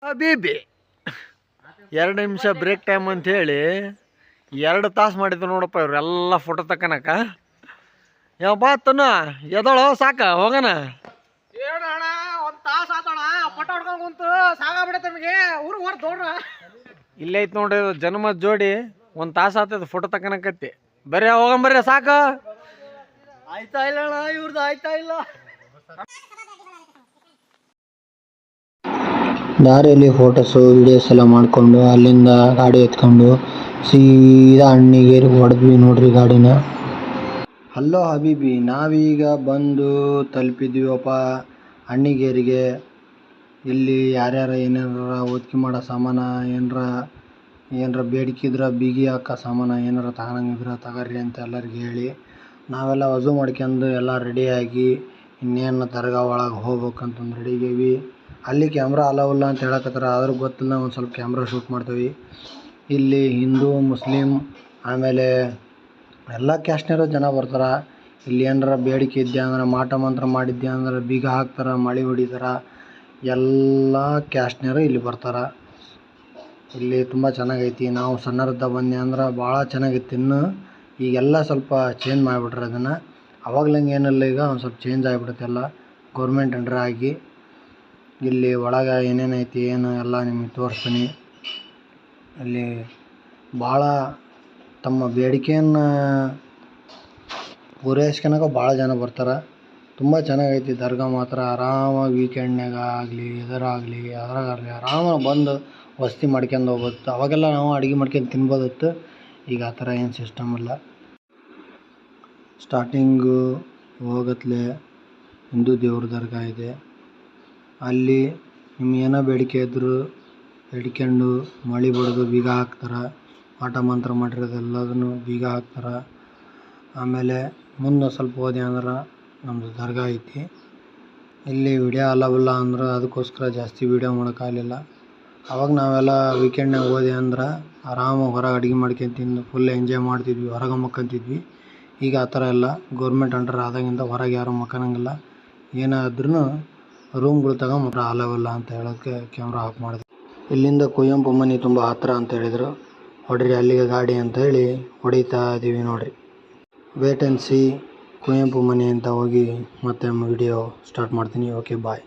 ಹಬೀಬಿ 2 ನಿಮಿಷ break time ಅಂತ ಹೇಳಿ 2 ತಾಸು ಮಾಡಿದ್ರು ನೋಡಪ್ಪ ಇವರೆಲ್ಲ ಫೋಟೋ ತಕ್ಕನಕ. ಯಾವ ಬಾತನ ಎದಳು ಸಾಕ ಹೋಗಣ. ಏನಣ್ಣ 1 ತಾಸು ಆತಣ ಫೋಟೋ ಹೊಡ್ಕೊಂಡು ಕುಂತು ಸಾಕಾಗ್ಬಿಡತ್ತೆ ನಮಗೆ. ಊರಿಗೆ ಹೊರ ದೊಡ್ಡ ಇಲ್ಲೇ ಐತೆ ನೋಡ್ರಿ ಜನ್ಮದ ಜೋಡಿ 1 ತಾಸು ಆತದ ಫೋಟೋ ತಕ್ಕನಕತ್ತಿ. ಬರ್ರಿ ಹೋಗಂಬರ್ರಿ ಸಾಕು. ಆಯ್ತಾ ಇಲ್ಲ ಅಣ್ಣ ಇವ್ರದ್ದು ಆಯ್ತಾ ಇಲ್ಲ. ದಾರಿಯಲ್ಲಿ ಫೋಟೋಸು ವಿಡಿಯೋಸ್ ಎಲ್ಲ ಮಾಡಿಕೊಂಡು ಅಲ್ಲಿಂದ ಗಾಡಿ ಎತ್ಕೊಂಡು ಸೀದಾ ಅಣ್ಣಿಗೇರಿ ಹೊಡೆದ್ವಿ ನೋಡ್ರಿ ಗಾಡಿನ. ಹಲೋ ಹಬೀಬಿ, ನಾವೀಗ ಬಂದು ತಲುಪಿದ್ವಿವಪ್ಪ ಅಣ್ಣಿಗೇರಿಗೆ. ಇಲ್ಲಿ ಯಾರ್ಯಾರು ಏನಾರ ಓದ್ಕೆ ಮಾಡೋ ಸಾಮಾನ ಏನಾರ ಬೇಡಿಕೆ ಇದ್ರೆ ಬೀಗಿ ಹಾಕೋ ಸಾಮಾನು ಏನಾರ ತಗೊಳಂಗಿದ್ರೆ ತಗೋರಿ ಅಂತ ಎಲ್ಲರಿಗೆ ಹೇಳಿ ನಾವೆಲ್ಲ ವಜು ಮಾಡ್ಕೊಂಡು ಎಲ್ಲ ರೆಡಿಯಾಗಿ ಇನ್ನೇನು ದರ್ಗಾ ಒಳಗೆ ಹೋಗ್ಬೇಕಂತಂದು ರೆಡಿಗೇವಿ. ಅಲ್ಲಿ ಕ್ಯಾಮ್ರಾ ಅಲೌಲ್ಲ ಅಂತ ಹೇಳಕತ್ತಾರ, ಆದರೂ ಗೊತ್ತಿಲ್ಲ ಒಂದು ಸ್ವಲ್ಪ ಕ್ಯಾಮ್ರಾ ಶೂಟ್ ಮಾಡ್ತೀವಿ. ಇಲ್ಲಿ ಹಿಂದೂ ಮುಸ್ಲಿಂ ಆಮೇಲೆ ಎಲ್ಲ ಕ್ಯಾಸ್ಟ್ನವರು ಜನ ಬರ್ತಾರೆ. ಇಲ್ಲಿ ಏನಾರ ಬೇಡಿಕೆ ಇದ್ದೆ ಅಂದ್ರೆ ಮಾಟ ಮಂತ್ರ ಮಾಡಿದ್ದೆ ಅಂದ್ರೆ ಬೀಗ ಹಾಕ್ತಾರೆ, ಮಳೆ ಹೊಡಿತಾರೆ. ಎಲ್ಲ ಕ್ಯಾಸ್ಟ್ನವರು ಇಲ್ಲಿ ಬರ್ತಾರೆ. ಇಲ್ಲಿ ತುಂಬ ಚೆನ್ನಾಗೈತಿ. ನಾವು ಸಣ್ಣರಿದ್ದ ಬಂದೆ ಅಂದ್ರೆ ಭಾಳ ಚೆನ್ನಾಗಿತ್ತು. ಇನ್ನು ಈಗೆಲ್ಲ ಸ್ವಲ್ಪ ಚೇಂಜ್ ಮಾಡಿಬಿಟ್ರೆ ಅದನ್ನು. ಅವಾಗ್ಲಂಗೆ ಏನಿಲ್ಲ, ಈಗ ಒಂದು ಸ್ವಲ್ಪ ಚೇಂಜ್ ಆಗಿಬಿಡುತ್ತೆ ಎಲ್ಲ ಗೌರ್ಮೆಂಟ್ ಅಂಡರ್ ಆಗಿ. ಇಲ್ಲಿ ಒಳಗೆ ಏನೇನೈತಿ ಏನು ಎಲ್ಲ ನಿಮಗೆ ತೋರಿಸ್ತೀನಿ. ಇಲ್ಲಿ ಭಾಳ ತಮ್ಮ ಬೇಡಿಕೆಯನ್ನು ಪೂರೈಸ್ಕೊಳಕ್ಕೆ ಭಾಳ ಜನ ಬರ್ತಾರೆ. ತುಂಬ ಚೆನ್ನಾಗೈತಿ ದರ್ಗಾ ಮಾತ್ರ. ಆರಾಮಾಗಿ ವೀಕೆಂಡ್ನಾಗ ಆಗಲಿ ಇದರಾಗಲಿ ಅದ್ರಾಗಲಿ ಆರಾಮಾಗಿ ಬಂದು ವಸತಿ ಮಾಡ್ಕೊಂಡು ಹೋಗ್ಬೋದು. ಅವಾಗೆಲ್ಲ ನಾವು ಅಡುಗೆ ಮಾಡ್ಕೊಂಡು ತಿನ್ಬೋದಿತ್ತು. ಈಗ ಆ ಥರ ಏನು ಸಿಸ್ಟಮ್ ಇಲ್ಲ. ಸ್ಟಾರ್ಟಿಂಗು ಹೋಗತ್ಲೆ ಹಿಂದೂ ದೇವ್ರ ದರ್ಗಾ ಇದೆ. ಅಲ್ಲಿ ನಿಮ್ಗೆ ಏನೋ ಬೇಡಿಕೆ ಇದ್ದರೂ ಬೇಡ್ಕೊಂಡು ಮಳೆ ಬಡಿದು ಬೀಗ ಹಾಕ್ತಾರೆ. ಮಾಟ ಮಂತ್ರ ಮಾಡಿರೋದೆಲ್ಲದನ್ನು ಬೀಗ ಹಾಕ್ತಾರೆ. ಆಮೇಲೆ ಮುಂದೆ ಸ್ವಲ್ಪ ಹೋದೆ ಅಂದ್ರೆ ನಮ್ಮದು ದರ್ಗಾ ಐತಿ. ಇಲ್ಲಿ ವಿಡಿಯೋ ಅಲೌಲ್ಲ ಅಂದ್ರೆ ಅದಕ್ಕೋಸ್ಕರ ಜಾಸ್ತಿ ವೀಡಿಯೋ ಮಾಡೋಕ್ಕಾಗಲಿಲ್ಲ. ಅವಾಗ ನಾವೆಲ್ಲ ವೀಕೆಂಡ್ನಾಗ ಹೋದೆ ಅಂದ್ರೆ ಆರಾಮಾಗಿ ಹೊರಗೆ ಅಡುಗೆ ಮಾಡ್ಕೊಂಡು ತಿಂದು ಫುಲ್ ಎಂಜಾಯ್ ಮಾಡ್ತಿದ್ವಿ, ಹೊರಗೆ ಮಲ್ಕೊಂತಿದ್ವಿ. ಈಗ ಆ ಥರ ಎಲ್ಲ ಗೌರ್ಮೆಂಟ್ ಅಂಡರ್ ಆದಾಗಿಂದ ಹೊರಗೆ ಯಾರೂ ಮಲ್ಕೊಳಂಗಿಲ್ಲ. ಏನಾದ್ರೂ ರೂಮ್ಗಳು ತಗೊಂಡ್ರೆ ಅಲೌಲ್ಲ ಅಂತ ಹೇಳೋಕ್ಕೆ ಕ್ಯಾಮ್ರಾ ಆಫ್ ಮಾಡಿದೆ. ಇಲ್ಲಿಂದ ಕುವೆಂಪು ಮನೆ ತುಂಬ ಹತ್ತಿರ ಅಂತ ಹೇಳಿದರು. ಹೊಡ್ರಿ ಅಲ್ಲಿಗೆ ಗಾಡಿ ಅಂತ ಹೇಳಿ ಹೊಡಿತಾ ಇದ್ದೀವಿ ನೋಡಿರಿ. ವೇಟ್ ಆ್ಯಂಡ್ ಸಿ ಕುವೆಂಪು ಮನೆ ಅಂತ ಹೋಗಿ ಮತ್ತೆ ವಿಡಿಯೋ ಸ್ಟಾರ್ಟ್ ಮಾಡ್ತೀನಿ. ಓಕೆ ಬಾಯ್.